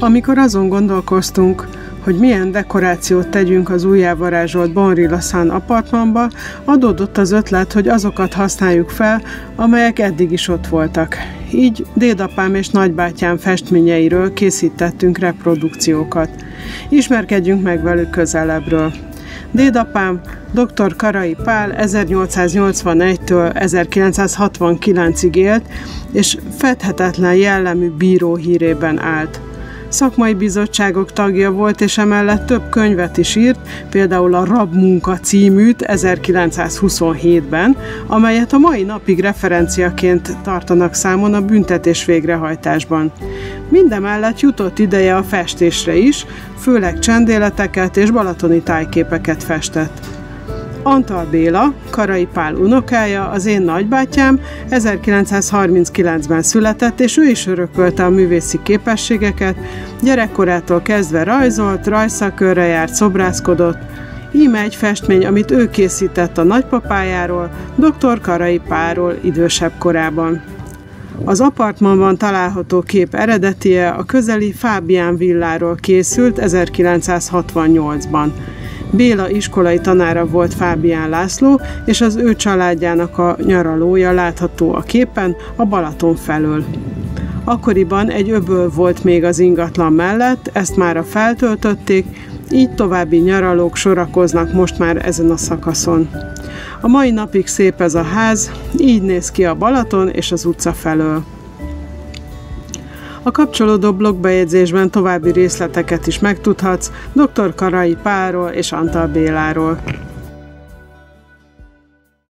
Amikor azon gondolkoztunk, hogy milyen dekorációt tegyünk az újjávarázsolt Bonri-Lassan apartmanba, adódott az ötlet, hogy azokat használjuk fel, amelyek eddig is ott voltak. Így dédapám és nagybátyám festményeiről készítettünk reprodukciókat. Ismerkedjünk meg velük közelebbről. Dédapám dr. Karai Pál 1881-től 1969-ig élt, és fedhetetlen jellemű bíró hírében állt. Szakmai bizottságok tagja volt, és emellett több könyvet is írt, például a Rabmunka címűt 1927-ben, amelyet a mai napig referenciaként tartanak számon a büntetés végrehajtásban. Mindemellett jutott ideje a festésre is, főleg csendéleteket és balatoni tájképeket festett. Antal Béla, Karai Pál unokája, az én nagybátyám 1939-ben született, és ő is örökölte a művészi képességeket, gyerekkorától kezdve rajzolt, rajzszakörre járt, szobrászkodott. Íme egy festmény, amit ő készített a nagypapájáról, dr. Karai Pálról idősebb korában. Az apartmanban található kép eredetie a közeli Fábián villáról készült 1968-ban. Béla iskolai tanára volt Fábián László, és az ő családjának a nyaralója látható a képen a Balaton felől. Akkoriban egy öböl volt még az ingatlan mellett, ezt mára feltöltötték, így további nyaralók sorakoznak most már ezen a szakaszon. A mai napig szép ez a ház, így néz ki a Balaton és az utca felől. A kapcsolódó blogbejegyzésben további részleteket is megtudhatsz dr. Karai Pálról és Antal Béláról.